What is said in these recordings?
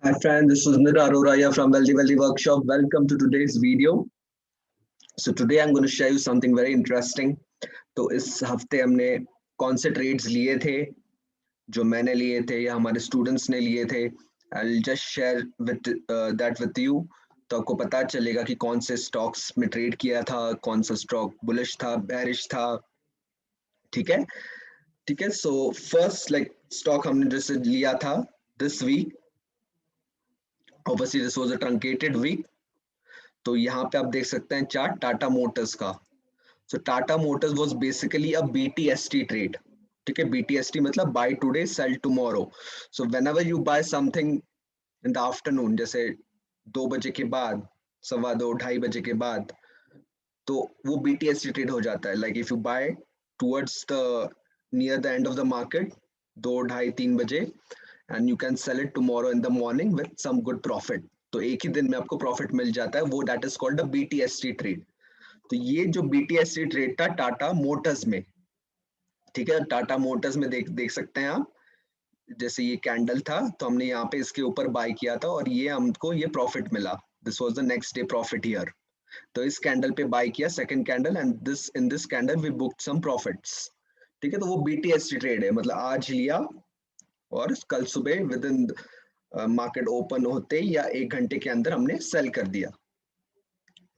Hi friend, this is Nira Arora here from Wealthy Workshop. Welcome to today's video. So today I'm going to share you something very interesting. तो इस हफ्ते हमने कौन से trades लिए थे, जो मैंने लिए थे या हमारे स्टूडेंट्स ने लिए थे. I'll just share with that with you. तो आपको पता चलेगा कि कौन से स्टॉक्स में ट्रेड किया था, कौन सा स्टॉक बुलिश था, बेरिश था. ठीक है, ठीक है. सो फर्स्ट स्टॉक हमने जैसे लिया था this week. Obviously this was a truncated week. तो यहाँ पे आप देख सकते हैं चार्ट टाटा मोटर्स का. So Tata Motors was basically a BTST trade. ठीक है, बीटीएसटी मतलब buy today sell tomorrow. So whenever you buy something in the afternoon, जैसे 2 बजे के बाद, 2:15 2:30 बजे के बाद, तो वो बीटीएसटी ट्रेड हो जाता है. Like if you buy towards the near the end of the market 2 2:30 3 बजे, and you can sell it tomorrow in the morning with some good profit. तो एक ही दिन में आपको प्रॉफिट मिल जाता है, वो that is called a BTST trade. तो ये जो बीटीएसटी ट्रेड था टाटा मोटर्स में. ठीक है, टाटा मोटर्स में देख देख सकते हैं आप. जैसे ये कैंडल था तो हमने यहाँ पे इसके ऊपर बाय किया था और ये हमको ये प्रॉफिट मिला. This was the next day profit here. तो इस कैंडल पे बाय किया, second candle, and this in this candle we booked some profits. ठीक है, तो वो बीटीएसटी ट्रेड है, मतलब आज लिया और कल सुबह विद इन मार्केट ओपन होते या 1 घंटे के अंदर हमने सेल कर दिया.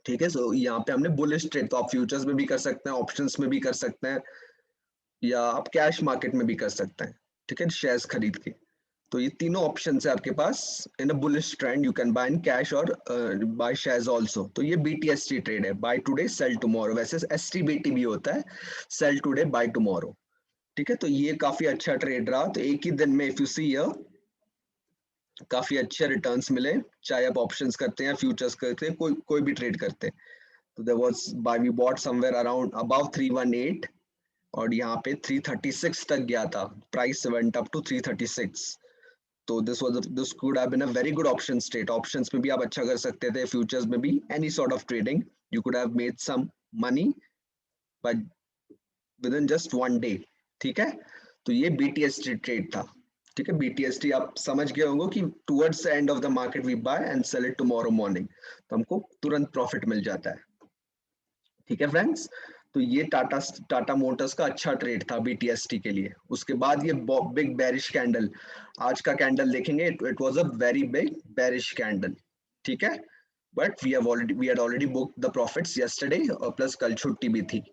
ठीक है, सो यहाँ पे हमने बुलिश ट्रेड, तो आप फ्यूचर्स में भी कर सकते हैं, ऑप्शंस में भी कर सकते हैं, या आप कैश मार्केट में भी कर सकते हैं. ठीक है, शेयर्स खरीद के. तो ये तीनों ऑप्शन है आपके पास. In a bullish trend you can buy in cash और बाय शेयर्स आल्सो. तो ये बीटीएसटी ट्रेड है, बाय टुडे सेल टुमारो. वैसे एसटीबीटी भी होता है, सेल टुडे बाय टुमारो. ठीक है, तो ये काफी अच्छा ट्रेड रहा. तो एक ही दिन में इफ यू सी हियर काफी अच्छे रिटर्न्स मिले, चाहे आप ऑप्शंस करते हैं, फ्यूचर्स करते हैं, कोई कोई भी ट्रेड करते हैं. तो there was buy we bought somewhere around above 318 और यहाँ पे 336 तक गया था. Price went up to 336. तो this could have been a very good option trade. Options में भी आप अच्छा कर सकते थे, फ्यूचर्स में भी, any sort of trading you could have made some money but within just one day. ठीक है, तो ये बीटीएसटी ट्रेड था. ठीक है, बीटीएसटी आप समझ गए होंगे कि towards the end of the market we buy and sell it tomorrow morning, तो हमको तुरंत प्रॉफिट मिल जाता है. ठीक है फ्रेंड्स, तो ये टाटा मोटर्स का अच्छा ट्रेड था बीटीएसटी के लिए. उसके बाद ये बिग बेरिश कैंडल, आज का कैंडल देखेंगे, it was a very big bearish candle. ठीक है, but we had already booked the profits yesterday, और प्लस कल छुट्टी भी थी.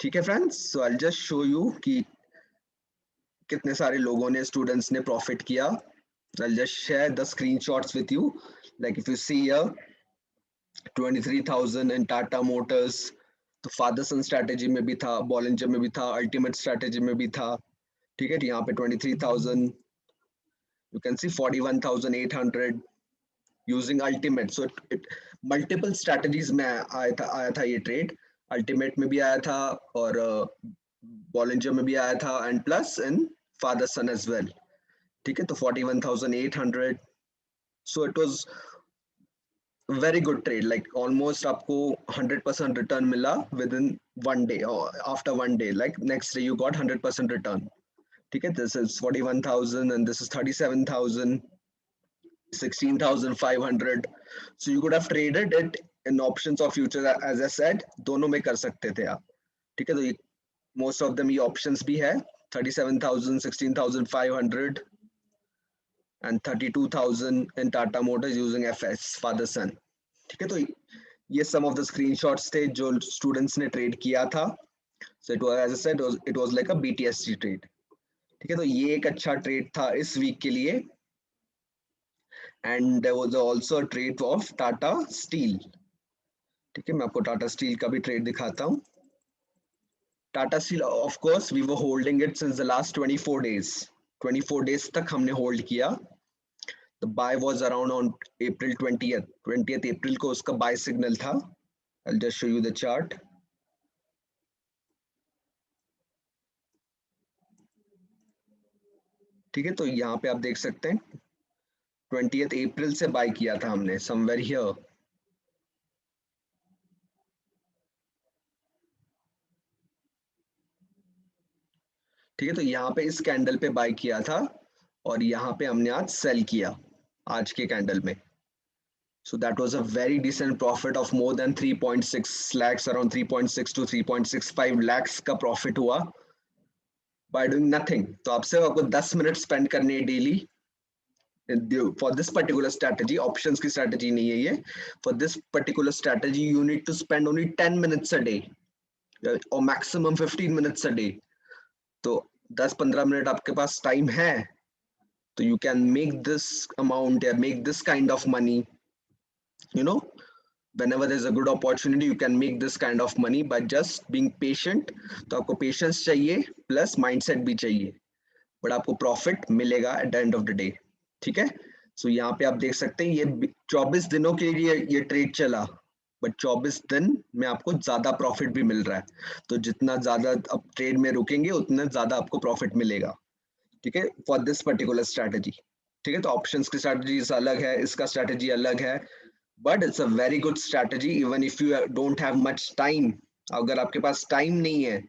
ठीक है friends, so I will just show you कि कितने सारे लोगों ने, स्टूडेंट्स ने प्रॉफिट किया. I will just share the screenshots with you. Like if you see here 23,000 in Tata Motors. तो फादर सन स्ट्रैटेजी में भी था, बॉलिंजर में भी था, अल्टीमेट स्ट्रैटेजी में भी था. ठीक है, यहाँ पे 23,000, you can see 41,800 using ultimate. So it multiple strategies में आया था ये ट्रेड. अल्टीमेट में भी आया था और बॉलिंजर में भी आया था, and plus in father son as well. ठीक है, तो 41,800. So it was very good trade. Like almost आपको 100% रिटर्न मिला within one day, after one day, like next day you got 100% return. ठीक है, this is 41,000 and this is 37,000, 16,500. So you could have traded it in options और future, as I said, दोनों में कर सकते थे आप. ठीक है, तो ये मोस्ट ऑफ देम ये ऑप्शंस भी है. 37,000, 16,500 and 32,000 in Tata Motors using FS father son. ठीक है, तो ये सम ऑफ द स्क्रीनशॉट्स थे जो स्टूडेंट्स ने ट्रेड किया था. So it was, as I said, it was like a BTST trade. ठीक है, तो ये एक अच्छा ट्रेड था इस वीक के लिए. And there was also a trade of Tata Steel. ठीक है, मैं आपको टाटा स्टील का भी ट्रेड दिखाता हूँ. Tata Steel, of course we were holding it since the last 24 days. 24 days तक हमने होल्ड किया. The buy was around on April 20th. 20th April को उसका buy signal था. I'll just show you the chart. ठीक है, तो यहाँ पे आप देख सकते हैं 20th April से buy किया था हमने somewhere here. ठीक है, तो यहाँ पे इस कैंडल पे बाय किया था और यहाँ पे हमने आज सेल किया. आज के कैंडल में. So that was a very decent profit of more than 3.6 lakhs, around 3.6 to 3.65 lakhs का profit हुआ by doing nothing. तो आपको 10 मिनट स्पेंड करने daily for this particular strategy. Options की strategy नहीं है ये. For this particular strategy you need to spend only 10 minutes a day or maximum 15 minutes a day. तो 10-15 मिनट आपके पास टाइम है तो you can make this amount or make this kind of money, you know, whenever there's a good opportunity you can make this kind of money by just being patient. तो आपको patience चाहिए plus mindset भी चाहिए, but आपको profit मिलेगा at the end of the day. ठीक है. So यहाँ पे आप देख सकते हैं ये 24 दिनों के लिए ये ट्रेड चला, बट 24 दिन में आपको ज्यादा प्रॉफिट भी मिल रहा है. तो जितना ज्यादा आप ट्रेड में रुकेंगे उतना ज्यादा आपको प्रॉफिट मिलेगा. ठीक है, फॉर दिस पर्टिकुलर स्ट्रैटेजी. ठीक है, तो ऑप्शंस की स्ट्रैटेजी अलग है, इसका स्ट्रैटेजी अलग है, but it's a very good strategy even if you don't have much time. अगर आपके पास टाइम नहीं है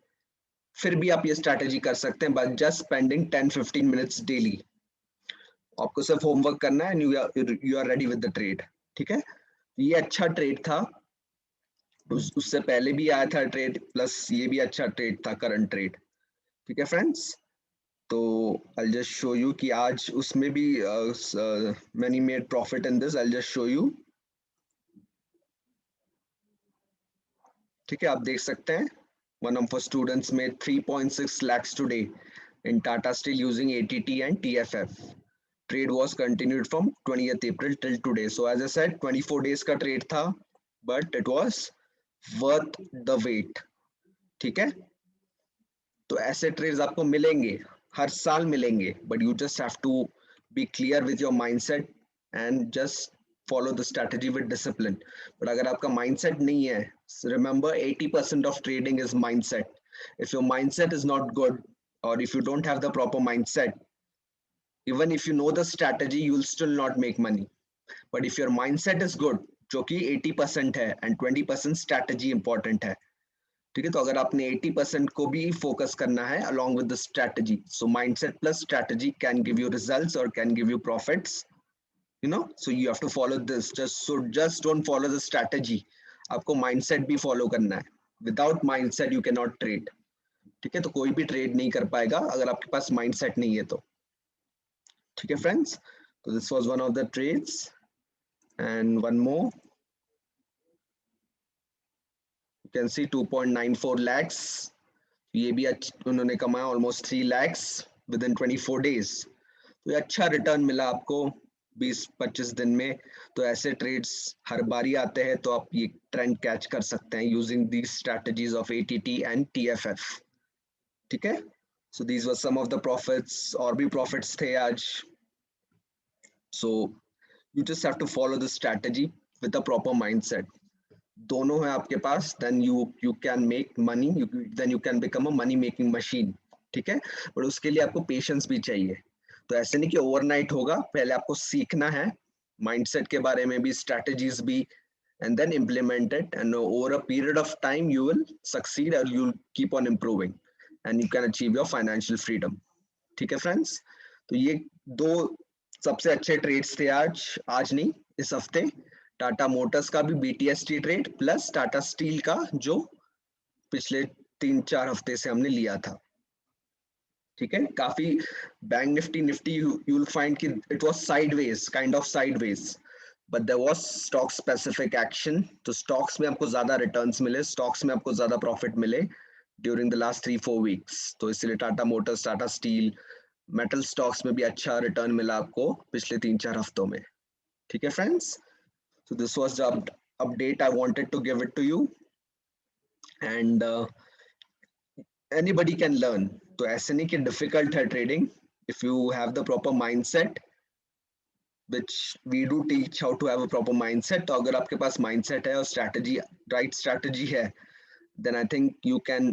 फिर भी आप ये स्ट्रैटेजी कर सकते हैं by just spending 10-15 minutes daily. आपको सिर्फ होमवर्क करना है and you are ready with the trade. ठीक है, ये अच्छा ट्रेड था. उससे पहले भी आया था ट्रेड, प्लस ये भी अच्छा ट्रेड था, करंट ट्रेड. ठीक है फ्रेंड्स, तो I'll just show you कि आज उसमें भी many made profit in this. I'll just show you. ठीक है, आप देख सकते हैं one of our students made 3.6 lakhs today in Tata Steel using ATT and TFF. Trade was continued from 20th April till today. So as I said 24 days का trade था, but it was worth the wait. ठीक है, तो ऐसे trades आपको मिलेंगे, हर साल मिलेंगे, but you just have to be clear with your mindset and just follow the strategy with discipline. But अगर आपका माइंडसेट नहीं है, remember 80% of trading is mindset. If your mindset is not good और if you don't have the proper mindset, even if you know the strategy you will still not make money. But if your mindset is good, जो कि 80% है and 20% strategy important है. ठीक है, तो अगर आपने 80% को भी फोकस करना है along with the strategy, so mindset plus strategy can give you results or can give you profits, you know. So you have to follow this. Just don't follow the strategy, आपको mindset भी follow करना है. Without mindset you cannot trade. ठीक है, तो कोई भी trade नहीं कर पाएगा अगर आपके पास mindset नहीं है तो. ठीक है फ्रेंड्स, तो this was one of the trades and one more. You can see 2.94 lakhs. ये भी उन्होंने कमाया ऑलमोस्ट 3 lakhs within 24 days. तो ये अच्छा रिटर्न मिला आपको 20-25 दिन में. तो ऐसे ट्रेड्स हर बारी आते हैं, तो आप ये ट्रेंड कैच कर सकते हैं using these strategies of ATT and TFF. ठीक है, so these were some of the profits. और भी प्रॉफिट्स थे आज. So you just have to follow the strategy with a proper mindset. दोनों है आपके पास, then you can make money, then you can become a money making machine. ठीक है, पर उसके लिए आपको पेशेंस भी चाहिए. तो ऐसे नहीं कि ओवरनाइट होगा, पहले आपको सीखना है माइंडसेट के बारे में भी, स्ट्रैटेजीज भी, and then implement it, and over a period of time you will succeed or you'll keep on improving and you can achieve your financial freedom. ठीक है फ्रेंड्स, तो ये दो सबसे अच्छे ट्रेड्स थे आज नहीं, इस हफ्ते. टाटा मोटर्स का भी BTST trade plus Tata steel का जो पिछले 3-4 हफ्ते से हमने लिया था. ठीक है, काफी bank Nifty you will find कि it was sideways, kind of sideways, but there was stock specific action. तो स्टॉक्स में आपको ज्यादा रिटर्न्स मिले, स्टॉक्स में आपको ज्यादा प्रॉफिट मिले ड्यूरिंग द लास्ट 3-4 वीक्स. तो इसलिए Tata Motors, Tata steel, metal stocks में भी अच्छा रिटर्न मिला आपको पिछले 3-4 हफ्तों में. ठीक है friends, so this was the update I wanted to give it to you, and anybody can learn. तो ऐसे नहीं कि difficult है trading, if you have the proper mindset, which we do teach how to have a proper mindset. तो अगर आपके पास mindset है और strategy, right strategy है, then I think you can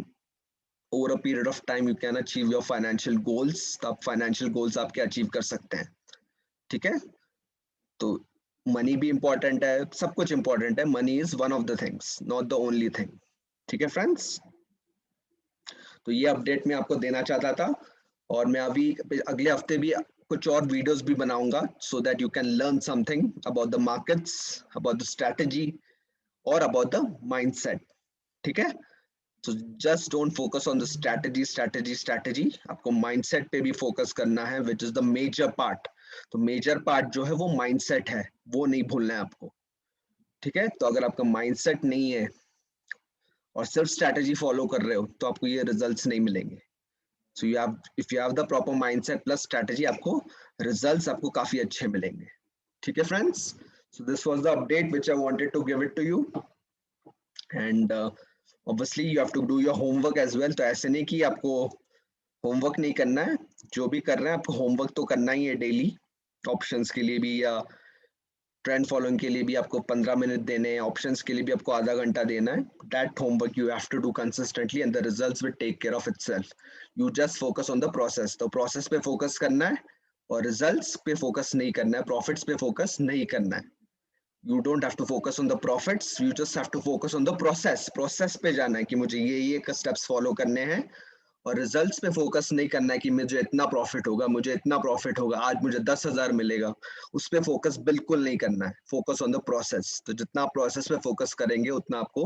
over a period of time you can achieve your financial goals. तो आप financial goals आपके achieve कर सकते हैं. ठीक है, तो मनी भी इंपॉर्टेंट है, सब कुछ इंपॉर्टेंट है. Money is one of the things, not the only thing. ठीक है फ्रेंड्स, तो ये अपडेट मैं आपको देना चाहता था. और मैं अभी अगले हफ्ते भी कुछ और वीडियोस भी बनाऊंगा so that you can learn something about the markets, about the strategy और अबाउट द माइंडसेट। ठीक है, तो just don't focus on the strategy, आपको माइंडसेट पे भी फोकस करना है, which is the major part. तो मेजर पार्ट जो है वो माइंडसेट है, वो नहीं भूलना है आपको। ठीक है, तो अगर आपका माइंडसेट नहीं है और सिर्फ स्ट्रैटेजी फॉलो कर रहे हो तो आपको ये रिजल्ट्स नहीं मिलेंगे। So you have, if you have the proper mindset plus strategy, आपको रिजल्ट्स आपको काफी अच्छे मिलेंगे। ठीक है friends, so this was the update which I wanted to give it to you, and obviously you have to do your homework as well. तो ऐसे नहीं कि आपको होमवर्क नहीं करना है, जो भी कर रहे हैं आपको होमवर्क तो करना ही है डेली। ऑप्शंस के लिए भी या ट्रेंड फॉलोइंग के लिए भी आपको 15 मिनट देने हैं, ऑप्शंस के लिए भी आपको आधा घंटा देना है। That homework you have to do consistently and the results will take care of itself. You just focus on the process, तो प्रोसेस पे फोकस करना है और रिजल्ट्स पे फोकस नहीं करना है, प्रॉफिट्स पे फोकस नहीं करना है। You don't have to focus on the profits, you just have to focus on the process. Process पे जाना है कि मुझे ये स्टेप्स फॉलो करने हैं, और रिजल्ट्स पे फोकस नहीं करना है कि मुझे इतना प्रॉफिट होगा, मुझे इतना प्रॉफिट होगा, आज मुझे 10,000 मिलेगा। उस पे फोकस बिल्कुल नहीं करना है, फोकस ऑन द प्रोसेस। तो जितना आप प्रोसेस पे फोकस करेंगे उतना आपको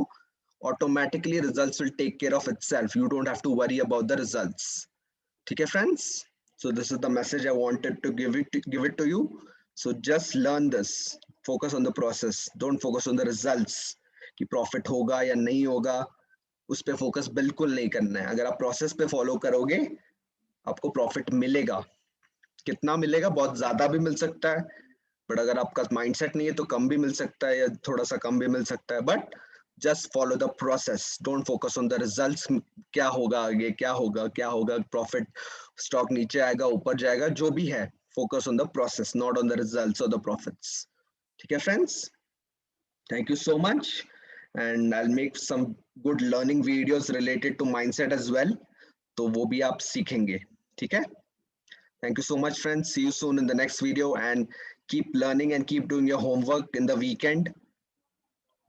automatically results will take care of itself. You don't have to worry about the results. ठीक है friends, so this is the message I wanted to give it to you. So just learn this, focus on the process, don't focus on the results कि profit होगा या नहीं होगा। उस पे focus बिल्कुल नहीं करना है। अगर आप प्रोसेस पे फॉलो करोगे आपको प्रॉफिट मिलेगा। कितना मिलेगा, बहुत ज्यादा भी मिल सकता है, बट अगर आपका माइंडसेट नहीं है तो कम भी मिल सकता है या थोड़ा सा कम भी मिल सकता है। But just follow the process, don't focus on the results. क्या होगा आगे, क्या होगा, प्रॉफिट, स्टॉक नीचे आएगा ऊपर जाएगा, जो भी है, focus on the process, not on the results और द प्रॉफिट्स। ठीक है friends, thank you so much, and I'll make some good learning videos related to mindset as well, तो वो भी आप सीखेंगे। ठीक है, thank you so much friends, see you soon in the next video, and keep learning and keep doing your homework in the weekend।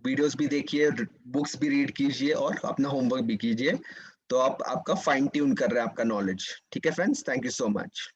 Videos भी देखिए, books भी रीड कीजिए और अपना होमवर्क भी कीजिए, तो आप आपका फाइन ट्यून कर रहे हैं आपका नॉलेज। ठीक है friends, thank you so much.